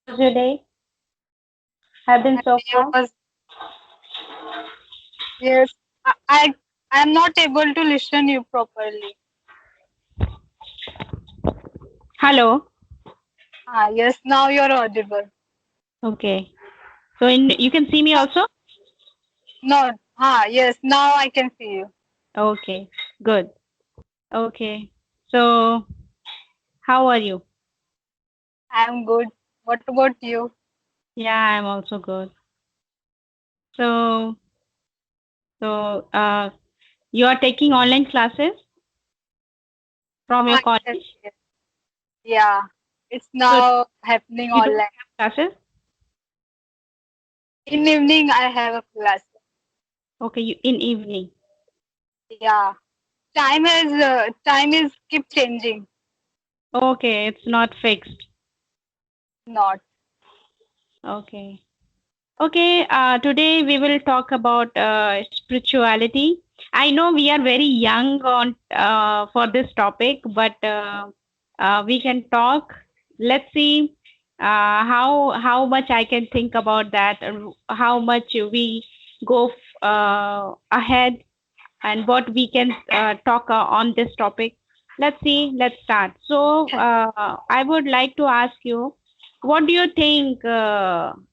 How's your day? Have been so It far? was yes. I am not able to listen you properly. Hello. Yes, now you're audible. Okay. So you can see me also? No, yes, now I can see you. Okay. Good. Okay. So how are you? I am good. What about you? Yeah, I'm also good. So so you are taking online classes from your Yes, college? yes. Yeah, it's So now happening you don't online. have classes? In evening, I have a class. Okay, in evening. Yeah, time is keep changing. Okay, it's not fixed. Not Okay. Okay, today we will talk about spirituality. I know we are very young on for this topic, but we can talk. Let's see how much I can think about that, and how much we go ahead, and what we can talk on this topic. Let's see. Let's start. So I would like to ask you, what do you think?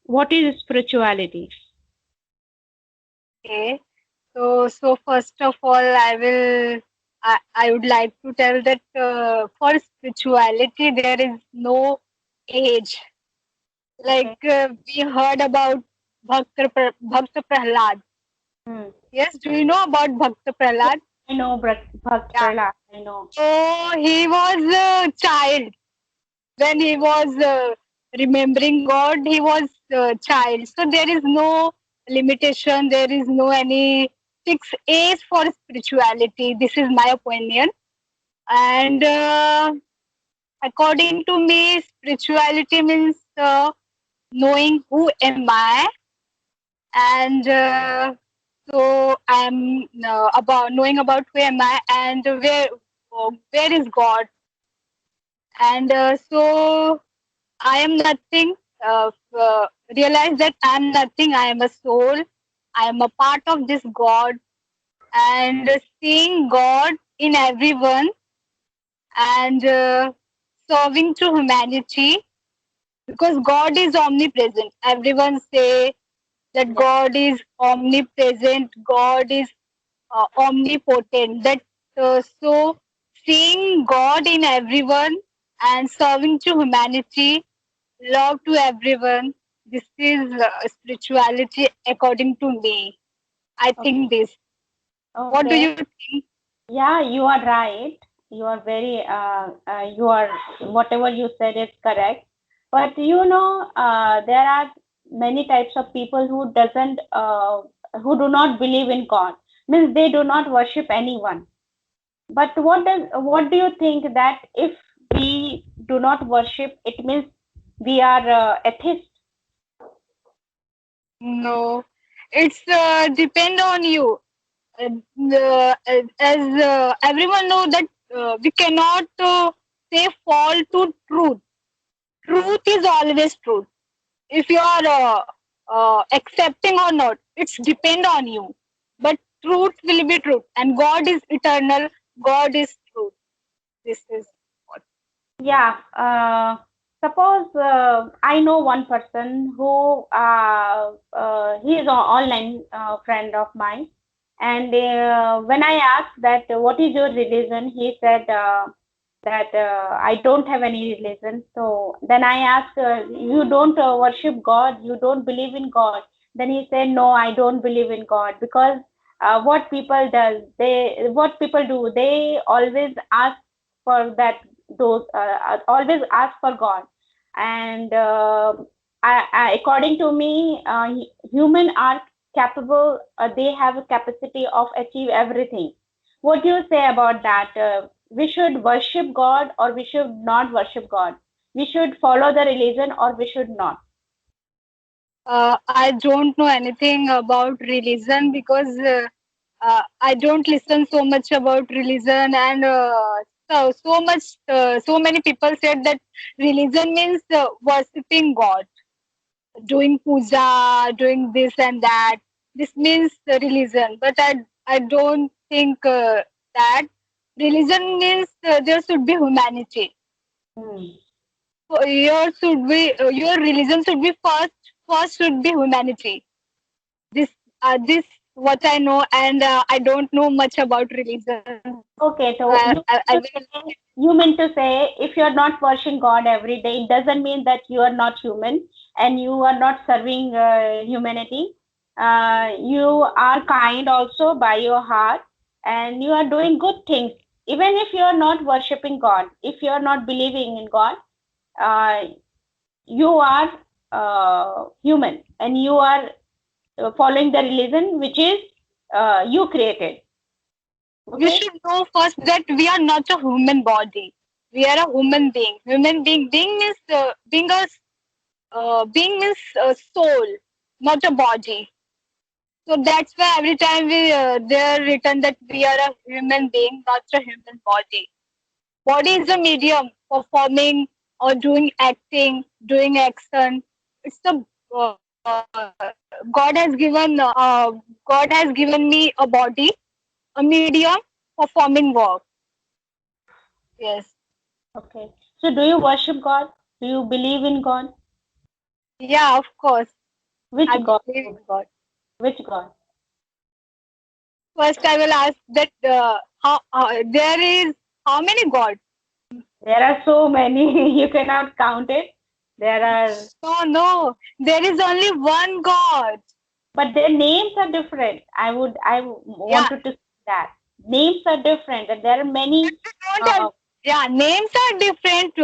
What is spirituality? okay. So first of all, I would like to tell that for spirituality there is no age. Like Okay. we heard about Bhakta Prahlad. Hmm. Yes, do you know about Bhakta Yeah, Prahlad? I know Bhakt Yeah. Prahlad. I know. So he was a child when he was remembering God. He was a child. So there is no limitation. There is no any fixed age for spirituality. This is my opinion. And according to me, spirituality means knowing who am I, and I'm about knowing about who am I and where is God, and so I am nothing. Realize that I am nothing. I am a soul. I am a part of this God, and seeing God in everyone and serving to humanity because God is omnipresent. Everyone say that Yeah. God is omnipresent, God is omnipotent. That so seeing God in everyone and serving to humanity, love to everyone. This is spirituality according to me. I Okay. think this. What do Okay. you think? Yeah, you are right. You are very. You are whatever you said is correct. But there are many types of people who do not believe in God. Means they do not worship anyone. But what do you think that if we do not worship, it means we are atheist? No, it's depend on you. As everyone know that we cannot say fall to truth. Truth is always truth. If you are accepting or not, it's depend on you. But truth will be truth, and God is eternal. God is truth. This is what. Yeah. Suppose I know one person who he is an online friend of mine, and when I asked that what is your religion, he said that I don't have any religion. So then I asked, you don't worship God, you don't believe in God. Then he said, no, I don't believe in God because what people do, they always ask for that those always ask for God, and according to me, human are capable. They have a capacity of achieve everything. What do you say about that? We should worship God or we should not worship God? We should follow the religion or we should not? I don't know anything about religion because I don't listen so much about religion and so many people said that religion means worshipping God, doing puja, doing this and that. This means religion, but I don't think that religion means there should be humanity. Hmm. Your religion should be first should be humanity. This what I know, and I don't know much about religion. So Okay, so I will. you mean to say if you're not worshiping God every day, it doesn't mean that you are not human and you are not serving humanity. You are kind also by your heart and you are doing good things. Even if you are not worshiping God, if you are not believing in God, uh, you are human and you are following the religion which is you created. We Okay? should know first that we are not a human body. We are a human being. Human being. Being means soul, not a body. So that's why every time they're written that we are a human being, not a human body. Body is a medium for forming or doing acting, doing action. It's the God has given me a body, a medium for forming work. Yes. Okay. So do you worship God? Do you believe in God? Yeah, of course. Which I God? believe in God. Which God? First, I will ask that how there is how many gods? There are so many, you cannot count it. There are, No, no. There is only one God. but their names are different. I Yeah. wanted to say that. Names are different, and there are But many. we don't have, Uh, yeah, names are different.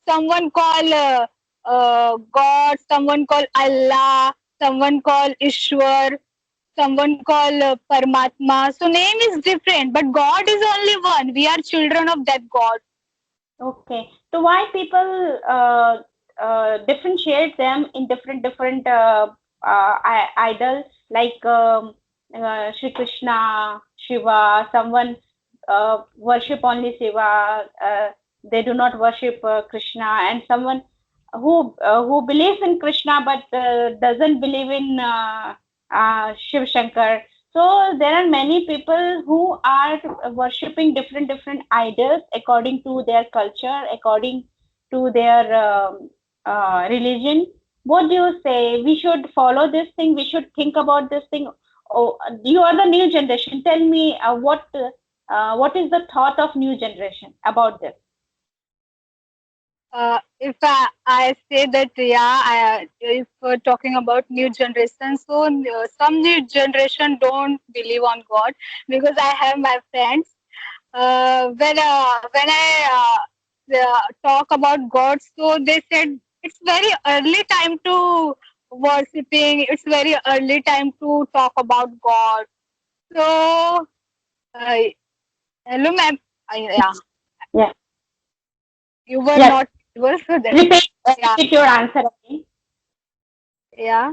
Someone call God, someone call Allah, someone call Ishwar, someone call Paramatma. So name is different, but God is only one. We are children of that God. okay. So why people differentiate them in different idols like Sri Krishna, Shiva? Someone worship only Shiva. They do not worship Krishna, and someone who believes in Krishna but doesn't believe in Shiv Shankar. So there are many people who are worshipping different idols according to their culture, according to their religion. What do you say? We should follow this thing. We should think about this thing. Oh, you are the new generation. Tell me what is the thought of new generation about this? If I say that, yeah, if we're talking about new generation, so some new generation don't believe on God because I have my friends. When I talk about God, so they said it's very early time to worshipping. It's very early time to talk about God. So, uh, hello, ma'am. Yeah, Yeah. you were Yes. not able so that. Repeat, Yeah, repeat your answer again. yeah.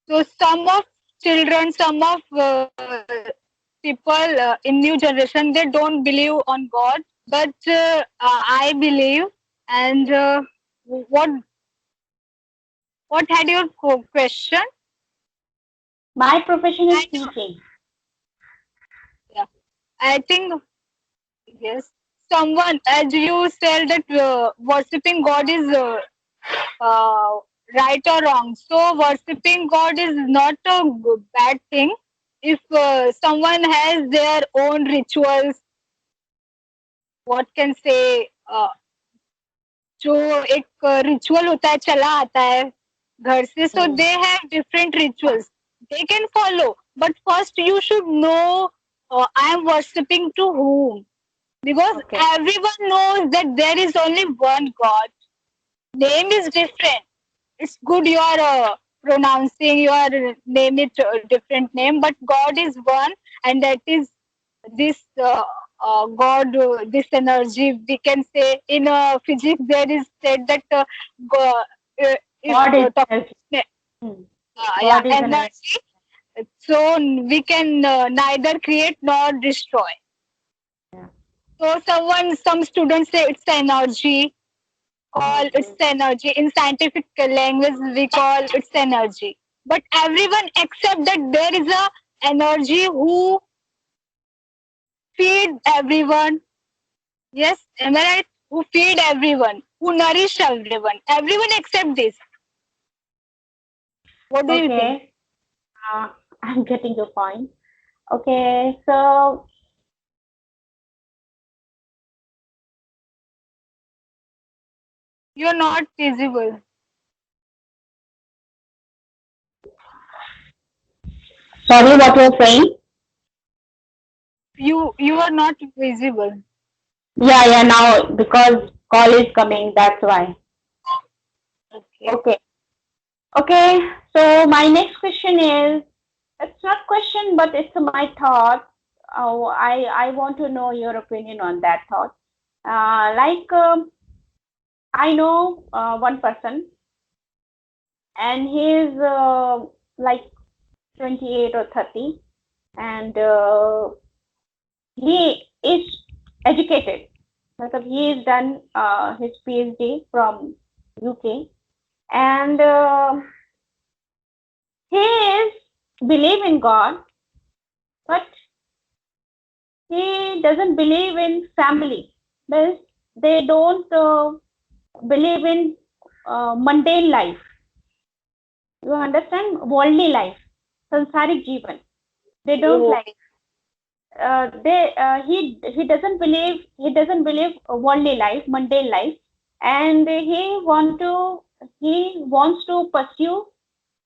So some of people in new generation, they don't believe on God, but I believe. And what had your question? My profession is I know. teaching. Yeah, I think yes. Someone, as you said, that worshipping God is uh, right or wrong. So worshipping God is not a bad thing. If someone has their own rituals, what can say, जो एक ritual होता है चला आता है घर से, so Hmm. they have different rituals, they can follow, but first you should know I am worshipping to whom, because Okay. everyone knows that there is only one God. Name is different. It's good you are pronouncing your name it different name, but God is one, and that is this God, this energy. We can say in physics there is said that if God is talking energy. Hmm. yeah, God is energy. energy, so we can neither create nor destroy. Yeah. So some students say it's energy, call it's Okay. energy. In scientific language, we call it's energy. But everyone accept that there is a energy who feed everyone. Yes, am I right? Who feed everyone, who nourish everyone. Everyone accept this. What do you think? Okay. Uh, I'm getting your point. Okay. So, You're not visible. sorry, what you're saying? You are not visible. Yeah, yeah. Now because call is coming, that's why. Okay. Okay. Okay. So my next question is, it's not question, but it's my thought. Oh, I want to know your opinion on that thought. I know one person, and he's like 28 or 30, and he is educated. He has done his PhD from UK, and he is believe in God, but he doesn't believe in family. Means they don't believe in mundane life. You understand? Worldly life, sansarik jeevan. They don't Oh, like. He doesn't believe worldly life, mundane life, and he wants to pursue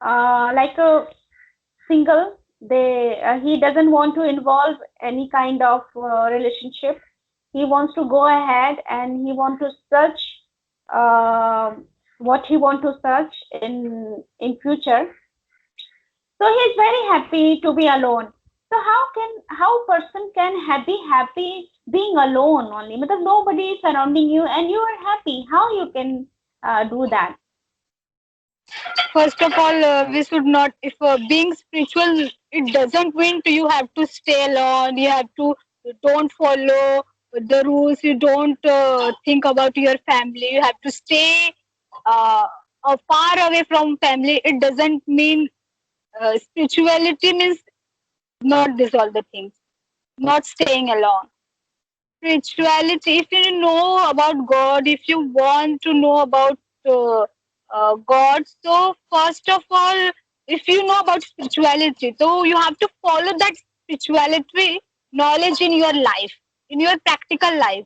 like a single. He doesn't want to involve any kind of relationship. He wants to go ahead and he want to search uh, what he want to search in future. So he's very happy to be alone. So how person can be happy being alone only? Because nobody is surrounding you and you are happy. How you can do that? first of all, we should not. If being spiritual, it doesn't mean you have to stay alone. You have to don't follow the rules. You don't think about your family. You have to stay uh, far away from family. It doesn't mean spirituality means not this all the things. Not staying alone. Spirituality, if you know about God, if you want to know about uh, God, so first of all, if you know about spirituality, so you have to follow that spirituality knowledge in your life, in your practical life.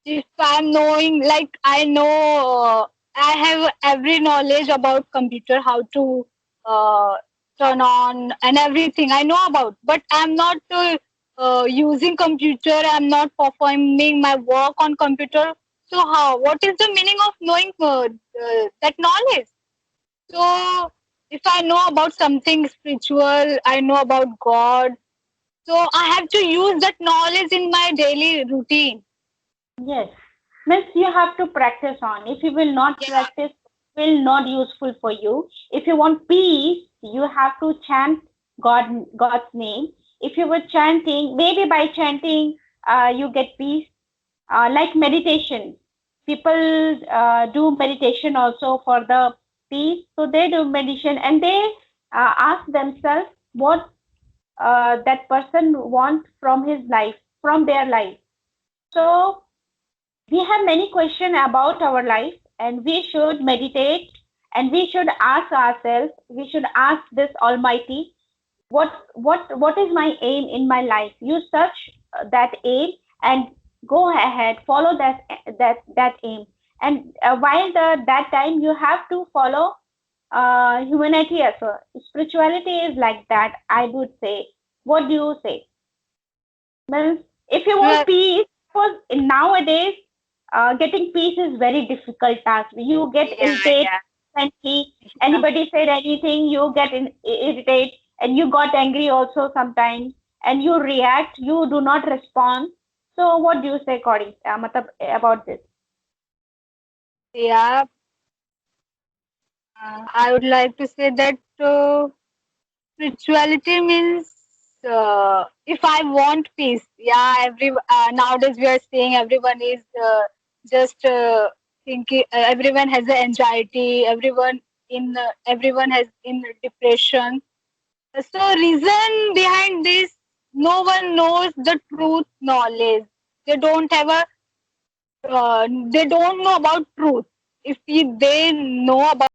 If I'm knowing, like I know, I have every knowledge about computer, how to uh, turn on and everything I know about, but I'm not using computer. I'm not performing my work on computer. So how? What is the meaning of knowing that knowledge? So if I know about something spiritual, I know about God. So I have to use that knowledge in my daily routine. Yes. Means you have to practice on. If you will not Yeah. practice, it will not useful for you. If you want peace, you have to chant God's name. If you were chanting, maybe by chanting, you get peace. Like meditation, people do meditation also for the peace. So they do meditation and they ask themselves what that person want from his life, from their life. So we have many questions about our life and we should meditate and we should ask ourselves, we should ask this almighty, what is my aim in my life? You search that aim and go ahead, follow that aim. And while that time you have to follow humanity as well. Spirituality is like that, I would say. What do you say? Means if you want Yeah, peace, because nowadays getting peace is very difficult task. You get irritated yeah. instantly. Yeah. Anybody said anything, you get irritated, and you got angry also sometimes, and you react. You do not respond. So what do you say, Cody, matlab, about this? Yeah, I would like to say that spirituality means if I want peace, yeah, nowadays we are seeing everyone is just thinking. Everyone has the anxiety. Everyone has in depression. So reason behind this, no one knows the truth knowledge. They don't have a. They don't know about truth. If they know about